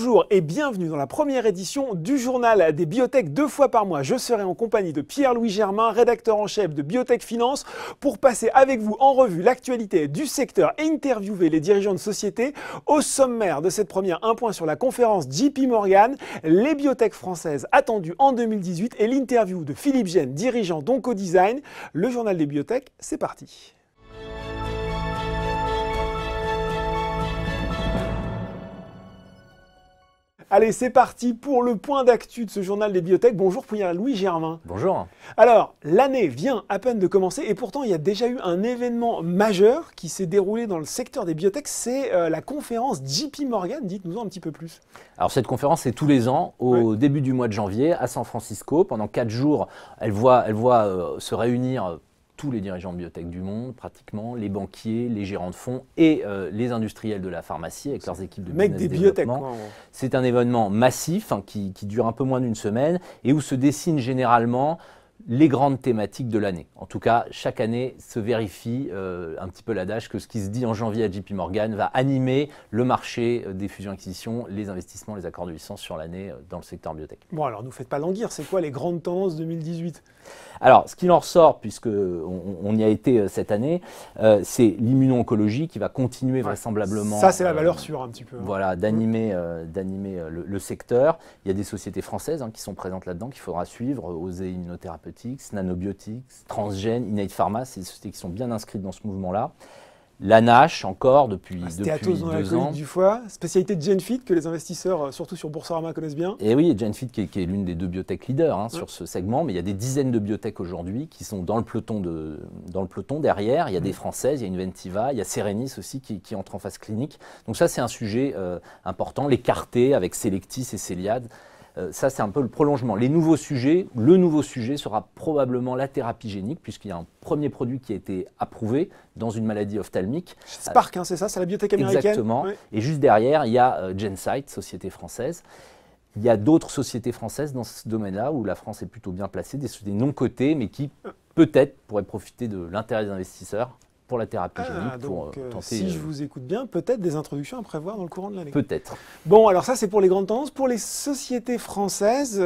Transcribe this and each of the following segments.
Bonjour et bienvenue dans la première édition du journal des biotech 2 fois par mois. Je serai en compagnie de Pierre-Louis Germain, rédacteur en chef de Biotech Finance, pour passer avec vous en revue l'actualité du secteur et interviewer les dirigeants de sociétés. Au sommaire de cette première, un point sur la conférence JP Morgan, les biotech françaises attendues en 2018 et l'interview de Philippe Gène, dirigeant d'Oncodesign. Le journal des biotech, c'est parti. Allez, c'est parti pour le point d'actu de ce journal des biotech. Bonjour Pierre-Louis Germain. Bonjour. Alors, l'année vient à peine de commencer et pourtant il y a déjà eu un événement majeur qui s'est déroulé dans le secteur des biotech, c'est la conférence JP Morgan. Dites-nous en un petit peu plus. Alors cette conférence, c'est tous les ans, au début du mois de janvier, à San Francisco. Pendant 4 jours, elle voit se réunir tous les dirigeants de biotech du monde, pratiquement, les banquiers, les gérants de fonds et les industriels de la pharmacie avec leurs équipes de business développement. C'est un événement massif qui dure un peu moins d'une semaine et où se dessinent généralement les grandes thématiques de l'année. En tout cas, chaque année se vérifie un petit peu l'adage que ce qui se dit en janvier à JP Morgan va animer le marché des fusions-acquisitions, les investissements, les accords de licence sur l'année dans le secteur biotech. Bon, alors ne faites pas languir, c'est quoi les grandes tendances 2018 ? Alors, ce qu'il en ressort, puisqu'on y a été cette année, c'est l'immuno-oncologie qui va continuer vraisemblablement. Ça, c'est la valeur sûre un petit peu. Voilà, d'animer le secteur. Il y a des sociétés françaises qui sont présentes là-dedans qu'il faudra suivre. Osé Immunotherapeutics, Nanobiotics, Transgène, Innate Pharma, c'est des sociétés qui sont bien inscrites dans ce mouvement-là. La NASH encore depuis 2 ans. Du foie, spécialité de GenFit que les investisseurs, surtout sur Boursorama, connaissent bien. Et oui, GenFit qui est l'une des 2 biotech leaders sur ce segment, mais il y a des dizaines de biotech aujourd'hui qui sont dans le peloton derrière. Il y a des françaises, il y a Inventiva, il y a Serenis aussi qui entre en phase clinique. Donc ça, c'est un sujet important. Les CAR-T avec Selectis et Celiad. Ça, c'est un peu le prolongement. Le nouveau sujet sera probablement la thérapie génique, puisqu'il y a un premier produit qui a été approuvé dans une maladie ophtalmique. Spark, c'est ça, c'est la biotech américaine. Exactement. Oui. Et juste derrière, il y a Gencyte, société française. Il y a d'autres sociétés françaises dans ce domaine-là, où la France est plutôt bien placée, des sociétés non cotées, mais qui peut-être pourraient profiter de l'intérêt des investisseurs pour la thérapie génique. Si je vous écoute bien, peut-être des introductions à prévoir dans le courant de l'année. Peut-être. Bon, alors ça, c'est pour les grandes tendances. Pour les sociétés françaises,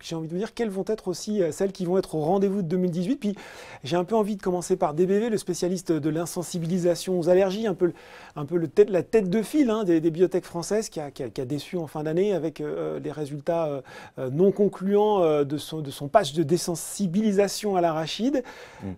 j'ai envie de vous dire quelles vont être aussi celles qui vont être au rendez-vous de 2018. Puis j'ai un peu envie de commencer par DBV, le spécialiste de l'insensibilisation aux allergies, un peu la tête de file des biotech françaises qui a déçu en fin d'année avec les résultats non concluants de son patch de désensibilisation à l'arachide.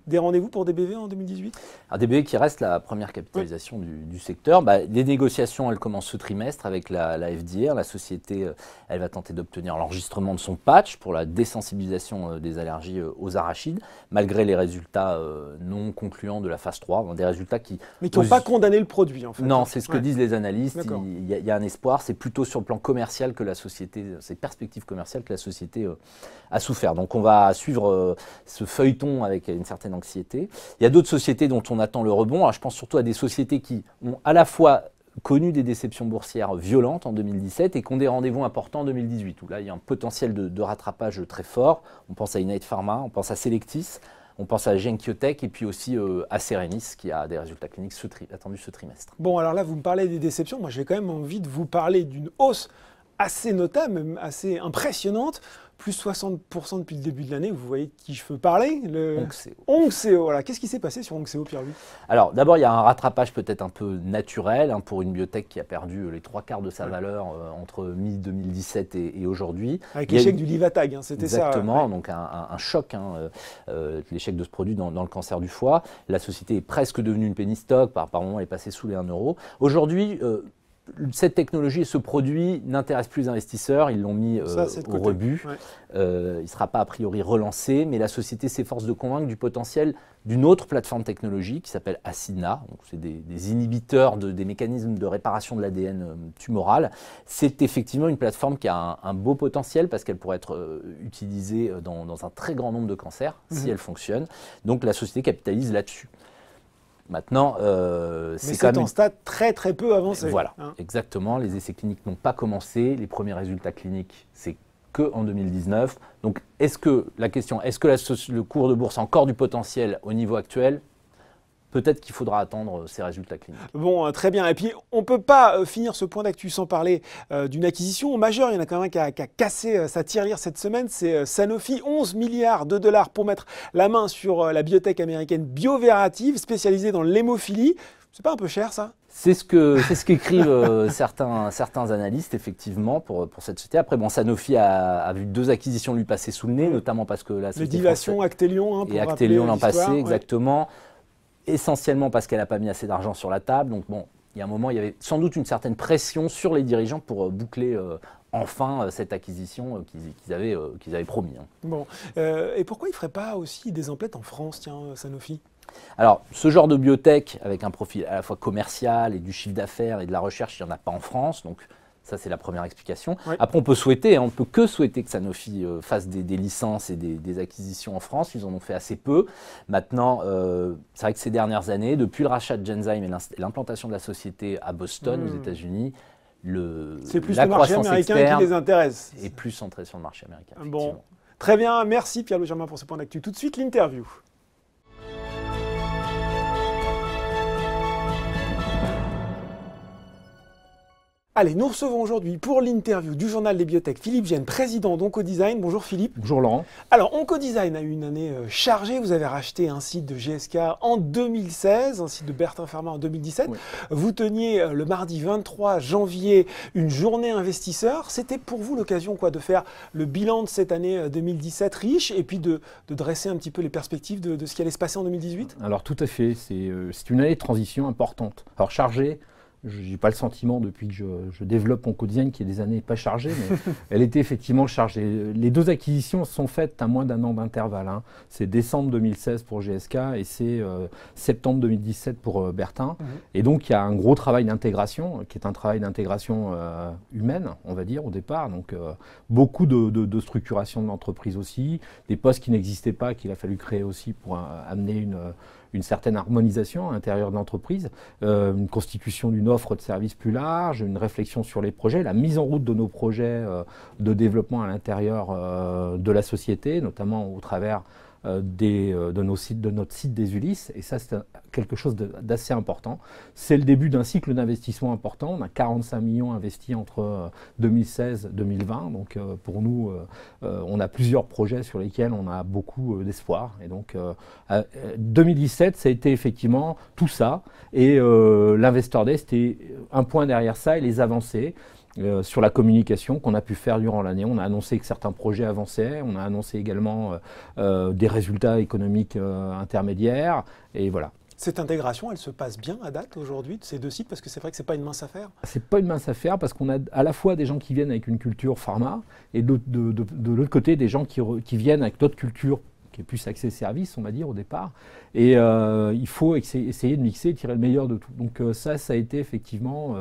Des rendez-vous pour DBV en 2018 ? Alors DBV qui reste la première capitalisation du secteur. Les négociations, elles commencent ce trimestre avec la FDA. La société, elle va tenter d'obtenir l'enregistrement de son patch pour la désensibilisation des allergies aux arachides, malgré les résultats non concluants de la phase 3, des résultats qui... Mais qui n'ont pas condamné le produit, en fait. Non, c'est ce que disent les analystes. Il y a un espoir. C'est plutôt sur le plan commercial que la société, ces perspectives commerciales que la société a souffert. Donc on va suivre ce feuilleton avec une certaine anxiété. Il y a d'autres sociétés dont on attend le rebond. Alors je pense surtout à des sociétés qui ont à la fois connu des déceptions boursières violentes en 2017 et qui ont des rendez-vous importants en 2018, où là il y a un potentiel de rattrapage très fort. On pense à Innate Pharma, on pense à Selectis, on pense à Genkyotek et puis aussi à Serenis qui a des résultats cliniques attendus ce trimestre. Bon, alors là vous me parlez des déceptions, moi j'ai quand même envie de vous parler d'une hausse assez notable, même assez impressionnante, plus 60% depuis le début de l'année. Vous voyez de qui je veux parler, Onxeo. Voilà. Qu'est-ce qui s'est passé sur Onxeo, Pierre-Louis ? Alors d'abord, il y a un rattrapage peut-être un peu naturel pour une biotech qui a perdu les 3/4 de sa valeur entre mi-2017 et aujourd'hui. Avec l'échec du Livatag, c'était ça. Exactement, donc un choc, l'échec de ce produit dans le cancer du foie. La société est presque devenue une penny stock, par moment elle est passée sous les 1 euro. Aujourd'hui, cette technologie et ce produit n'intéressent plus les investisseurs, ils l'ont mis au rebut. Il ne sera pas a priori relancé, mais la société s'efforce de convaincre du potentiel d'une autre plateforme technologique qui s'appelle Acidna. C'est des inhibiteurs des mécanismes de réparation de l'ADN tumoral. C'est effectivement une plateforme qui a un beau potentiel parce qu'elle pourrait être utilisée dans un très grand nombre de cancers si elle fonctionne. Donc la société capitalise là-dessus. Maintenant, c'est en stade très très peu avancé. Voilà, exactement. Les essais cliniques n'ont pas commencé. Les premiers résultats cliniques, c'est qu'en 2019. Donc, est-ce que le cours de bourse a encore du potentiel au niveau actuel ? peut-être qu'il faudra attendre ces résultats cliniques. Bon, très bien. Et puis, on ne peut pas finir ce point d'actu sans parler d'une acquisition majeure. Il y en a quand même un qui a cassé sa tirelire cette semaine. C'est Sanofi, 11 milliards de dollars pour mettre la main sur la biotech américaine Bioverativ, spécialisée dans l'hémophilie. C'est pas un peu cher, ça? C'est ce qu'écrivent certains analystes, effectivement, pour cette société. Après, bon, Sanofi a vu 2 acquisitions lui passer sous le nez, notamment parce que la société L'édilation Actelion, et Actelion l'an passé, exactement. Essentiellement parce qu'elle n'a pas mis assez d'argent sur la table. Donc, bon, il y a un moment, il y avait sans doute une certaine pression sur les dirigeants pour boucler enfin cette acquisition qu'ils avaient promis. Bon. Et pourquoi il ne ferait pas aussi des emplettes en France, tiens, Sanofi? Alors, ce genre de biotech, avec un profil à la fois commercial et du chiffre d'affaires et de la recherche, il n'y en a pas en France. Donc, ça, c'est la première explication. Oui. Après, on peut souhaiter, on ne peut que souhaiter que Sanofi fasse des licences et des acquisitions en France. Ils en ont fait assez peu. Maintenant, c'est vrai que ces dernières années, depuis le rachat de Genzyme et l'implantation de la société à Boston, aux États-Unis, c'est plus le marché américain qui les intéresse. Et plus centré sur le marché américain. Bon, très bien. Merci Pierre-Louis Germain pour ce point d'actu. Tout de suite, l'interview. Allez, nous recevons aujourd'hui pour l'interview du journal des biotech Philippe Gène, président d'Oncodesign. Bonjour Philippe. Bonjour Laurent. Alors, Oncodesign a eu une année chargée. Vous avez racheté un site de GSK en 2016, un site de Bertin Pharma en 2017. Oui. Vous teniez le mardi 23 janvier une journée investisseur. C'était pour vous l'occasion de faire le bilan de cette année 2017 riche et puis de dresser un petit peu les perspectives de ce qui allait se passer en 2018 ? Alors tout à fait, c'est une année de transition importante. Alors chargée. Je n'ai pas le sentiment depuis que je développe Oncodesign qu'il y a des années pas chargées, mais elle était effectivement chargée. Les 2 acquisitions sont faites à moins d'1 an d'intervalle. C'est décembre 2016 pour GSK et c'est septembre 2017 pour Bertin. Et donc il y a un gros travail d'intégration, qui est un travail d'intégration humaine, on va dire, au départ. Donc beaucoup de structuration de l'entreprise aussi, des postes qui n'existaient pas, qu'il a fallu créer aussi pour amener une certaine harmonisation à l'intérieur de l'entreprise, une constitution d'une offre de services plus large, une réflexion sur les projets, la mise en route de nos projets de développement à l'intérieur de la société, notamment au travers de notre site des Ulysse. Et ça, c'est quelque chose d'assez important. C'est le début d'un cycle d'investissement important. On a 45 millions investis entre 2016 et 2020. Donc pour nous, on a plusieurs projets sur lesquels on a beaucoup d'espoir. Et donc 2017, ça a été effectivement tout ça. Et l'Investor Day, c'était un point derrière ça et les avancées. Sur la communication qu'on a pu faire durant l'année. On a annoncé que certains projets avançaient, on a annoncé également des résultats économiques intermédiaires, et voilà. Cette intégration, elle se passe bien à date aujourd'hui de ces 2 sites, parce que c'est vrai que ce n'est pas une mince affaire. C'est pas une mince affaire parce qu'on a à la fois des gens qui viennent avec une culture pharma et de l'autre côté des gens qui viennent avec d'autres cultures qui est plus axé service, on va dire, au départ. Et il faut essayer de mixer et tirer le meilleur de tout. Donc ça a été effectivement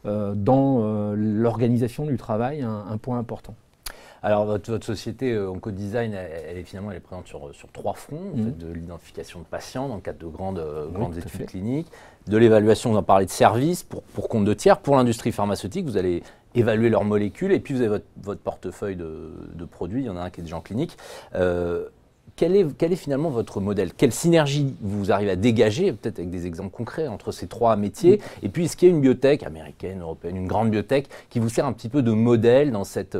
dans l'organisation du travail un point important. Alors votre société Oncodesign, elle est présente sur 3 fronts, en fait, de l'identification de patients dans le cadre de grandes études cliniques, de l'évaluation, vous en parlez, de services pour compte de tiers, pour l'industrie pharmaceutique, vous allez évaluer leurs molécules, et puis vous avez votre portefeuille de produits, il y en a un qui est déjà en clinique. Quel est finalement votre modèle? Quelle synergie vous arrivez à dégager, peut-être avec des exemples concrets, entre ces 3 métiers? Et puis, est-ce qu'il y a une biotech américaine, européenne, une grande biotech qui vous sert un petit peu de modèle dans cette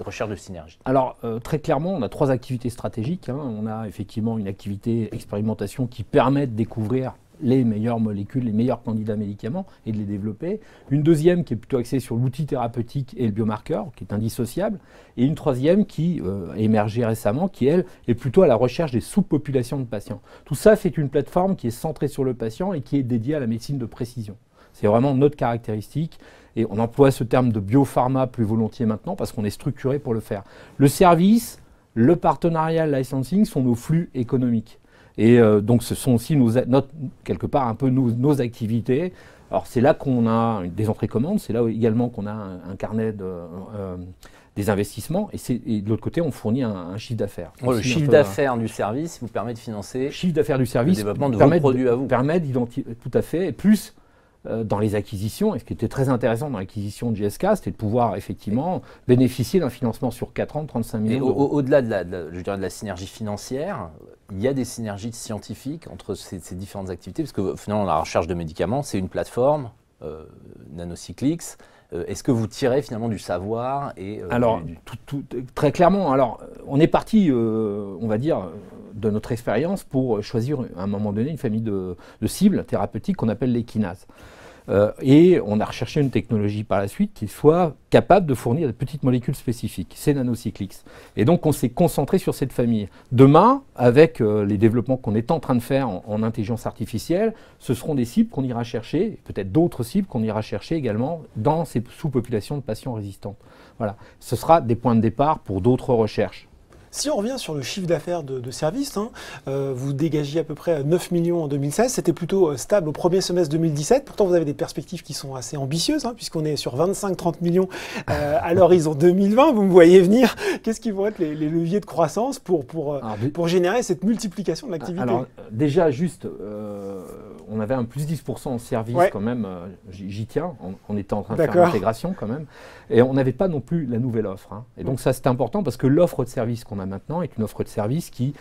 recherche de synergie? Alors, très clairement, on a 3 activités stratégiques. On a effectivement une activité expérimentation qui permet de découvrir les meilleures molécules, les meilleurs candidats médicaments et de les développer. Une deuxième qui est plutôt axée sur l'outil thérapeutique et le biomarqueur, qui est indissociable. Et une troisième qui a émergé récemment, qui, elle, est plutôt à la recherche des sous-populations de patients. Tout ça fait une plateforme qui est centrée sur le patient et qui est dédiée à la médecine de précision. C'est vraiment notre caractéristique. Et on emploie ce terme de biopharma plus volontiers maintenant parce qu'on est structuré pour le faire. Le service, le partenariat, le licensing sont nos flux économiques. Et donc ce sont aussi quelque part un peu nos activités. Alors c'est là qu'on a des entrées commandes, c'est là également qu'on a un carnet des investissements, et de l'autre côté on fournit un chiffre d'affaires. Le chiffre d'affaires du service vous permet de financer le chiffre d'affaires du service, le développement de vos produits à vous. Permet d'identifier, tout à fait, et plus dans les acquisitions. Et ce qui était très intéressant dans l'acquisition de GSK, c'était de pouvoir effectivement bénéficier d'un financement sur 4 ans de 35 millions d'euros. Au-delà je dirais de la synergie financière, il y a des synergies scientifiques entre ces différentes activités, parce que finalement, la recherche de médicaments, c'est une plateforme, Nanocyclix. Est-ce que vous tirez finalement du savoir et Alors, très clairement, alors, on est parti, on va dire, de notre expérience pour choisir à un moment donné une famille de cibles thérapeutiques qu'on appelle les kinases. Et on a recherché une technologie par la suite qui soit capable de fournir des petites molécules spécifiques. C'est Nanocyclix. Et donc on s'est concentré sur cette famille. Demain, avec les développements qu'on est en train de faire en intelligence artificielle, ce seront des cibles qu'on ira chercher, peut-être d'autres cibles qu'on ira chercher également dans ces sous-populations de patients résistantes. Voilà. Ce sera des points de départ pour d'autres recherches. Si on revient sur le chiffre d'affaires de service, vous dégagiez à peu près 9 millions en 2016, c'était plutôt stable au premier semestre 2017, pourtant vous avez des perspectives qui sont assez ambitieuses, puisqu'on est sur 25-30 millions à l'horizon 2020, vous me voyez venir, qu'est-ce qui vont être les leviers de croissance pour générer cette multiplication de l'activité? Alors déjà juste, on avait un plus 10% en service quand même, j'y tiens, on était en train de faire l'intégration quand même, et on n'avait pas non plus la nouvelle offre. Et donc ça c'est important parce que l'offre de service qu'on a maintenant est une offre de service qui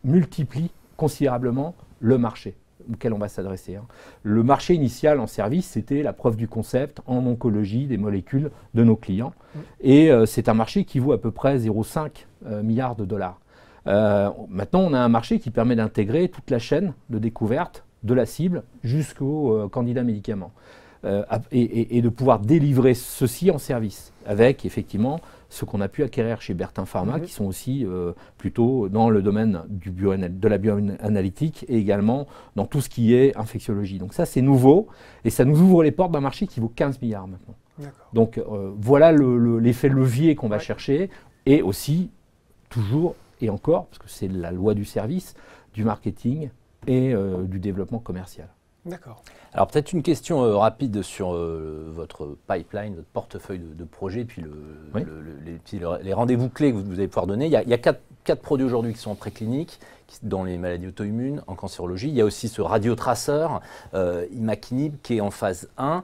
multiplie considérablement le marché auquel on va s'adresser. Le marché initial en service, c'était la preuve du concept en oncologie des molécules de nos clients. Et c'est un marché qui vaut à peu près 0,5 milliards de dollars. Maintenant, on a un marché qui permet d'intégrer toute la chaîne de découverte de la cible jusqu'au candidat médicament. Et de pouvoir délivrer ceci en service, avec effectivement ce qu'on a pu acquérir chez Bertin Pharma, qui sont aussi plutôt dans le domaine de la bioanalytique et également dans tout ce qui est infectiologie. Donc ça, c'est nouveau et ça nous ouvre les portes d'un marché qui vaut 15 milliards maintenant. Donc voilà l'effet levier qu'on va chercher et aussi, toujours et encore, parce que c'est la loi du service, du marketing et du développement commercial. D'accord. Alors peut-être une question rapide sur votre pipeline, votre portefeuille de projets, puis les rendez-vous clés que vous allez pouvoir donner. Il y a quatre produits aujourd'hui qui sont en préclinique, dans les maladies auto-immunes, en cancérologie. Il y a aussi ce radiotraceur, imatinib, qui est en phase 1.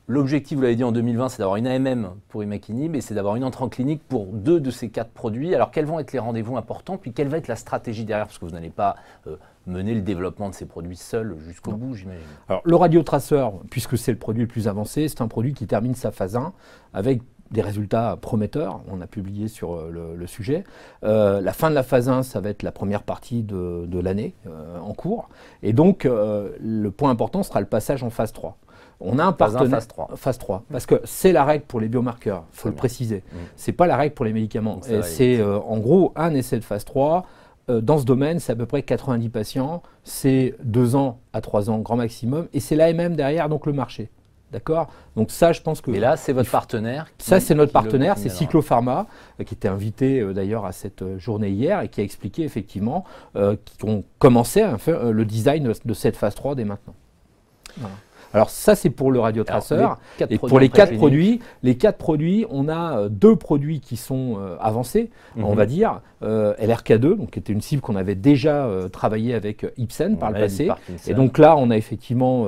L'objectif, vous l'avez dit en 2020, c'est d'avoir une AMM pour imatinib et c'est d'avoir une entrée en clinique pour 2 de ces 4 produits. Alors quels vont être les rendez-vous importants, puis quelle va être la stratégie derrière, parce que vous n'allez pas mener le développement de ces produits seul jusqu'au bout, j'imagine. Alors le radiotraceur, puisque c'est le produit le plus avancé, c'est un produit qui termine sa phase 1 avec des résultats prometteurs. On a publié sur le sujet. La fin de la phase 1, ça va être la première partie de l'année en cours. Et donc le point important sera le passage en phase 3. On a un partenaire phase 3 parce que c'est la règle pour les biomarqueurs, il faut le préciser. C'est pas la règle pour les médicaments. C'est en gros un essai de phase 3. Dans ce domaine, c'est à peu près 90 patients, c'est 2 ans à 3 ans grand maximum, et c'est l'AMM derrière, donc le marché. D'accord? Donc ça, je pense que... Et là, c'est votre partenaire Ça, c'est notre partenaire, c'est Cyclopharma, qui était invité d'ailleurs à cette journée hier, et qui a expliqué effectivement qu'on commençait à faire le design de cette phase 3 dès maintenant. Voilà. Alors ça, c'est pour le radiotraceur. Et pour les 4 produits, on a 2 produits qui sont avancés, on va dire. LRK2, donc, qui était une cible qu'on avait déjà travaillé avec Ipsen par le passé. Et donc là, on a effectivement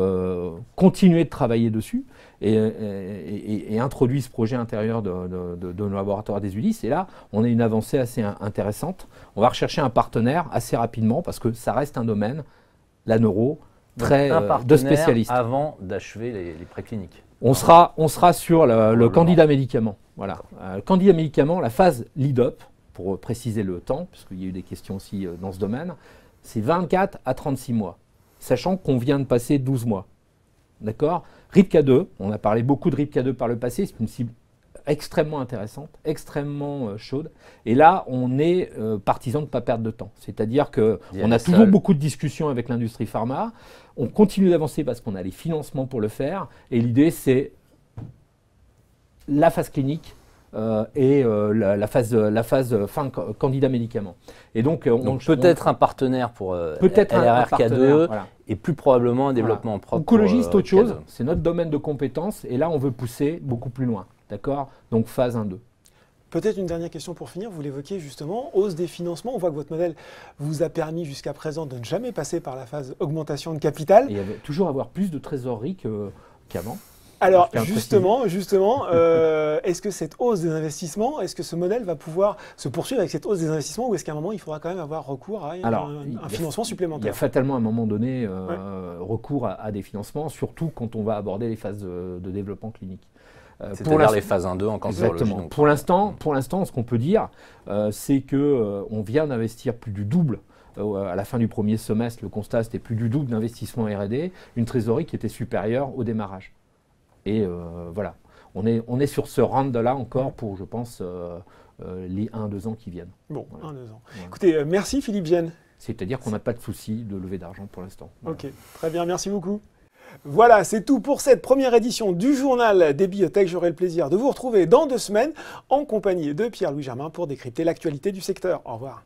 continué de travailler dessus et introduit ce projet intérieur de nos laboratoires des Ulysse. Et là, on a une avancée assez intéressante. On va rechercher un partenaire assez rapidement parce que ça reste un domaine, la neuro, très de spécialistes. Avant d'achever les précliniques. On sera sur le candidat médicament. Voilà. Le candidat médicament, la phase lead-up, pour préciser le temps, parce qu'il y a eu des questions aussi dans ce domaine, c'est 24 à 36 mois, sachant qu'on vient de passer 12 mois. D'accord? RIPK2, on a parlé beaucoup de RIPK2 par le passé, c'est une cible extrêmement intéressante, extrêmement chaude. Et là, on est partisan de ne pas perdre de temps. C'est-à-dire qu'on a toujours beaucoup de discussions avec l'industrie pharma. On continue d'avancer parce qu'on a les financements pour le faire. Et l'idée, c'est la phase clinique et la phase fin candidat médicament. Et donc peut-être un partenaire pour LRRK2 voilà. Et plus probablement un développement propre. Oncologie, c'est autre chose. C'est notre domaine de compétence. Et là, on veut pousser beaucoup plus loin. D'accord? Donc phase 1-2. Peut-être une dernière question pour finir. Vous l'évoquiez justement, hausse des financements. On voit que votre modèle vous a permis jusqu'à présent de ne jamais passer par la phase augmentation de capital. Et toujours avoir plus de trésorerie qu'avant. Alors justement, est-ce que cette hausse des investissements, est-ce que ce modèle va pouvoir se poursuivre avec cette hausse des investissements ou est-ce qu'à un moment il faudra quand même avoir recours à un financement supplémentaire? Il y a fatalement à un moment donné recours à des financements, surtout quand on va aborder les phases de développement clinique. C'est-à-dire les phases 1-2 en cancérologie. Exactement. Pour l'instant, ce qu'on peut dire, c'est qu'on vient d'investir plus du double. À la fin du premier semestre, le constat c'était plus du double d'investissement R&D, une trésorerie qui était supérieure au démarrage. Et voilà, on est sur ce round-là encore pour, je pense, les 1-2 ans qui viennent. Bon, voilà. 1-2 ans. Ouais. Écoutez, merci Philippe Vienne. C'est-à-dire qu'on n'a pas de souci de levée d'argent pour l'instant. Voilà. Ok, très bien, merci beaucoup. Voilà, c'est tout pour cette première édition du journal des biotech. J'aurai le plaisir de vous retrouver dans 2 semaines en compagnie de Pierre-Louis Germain pour décrypter l'actualité du secteur. Au revoir.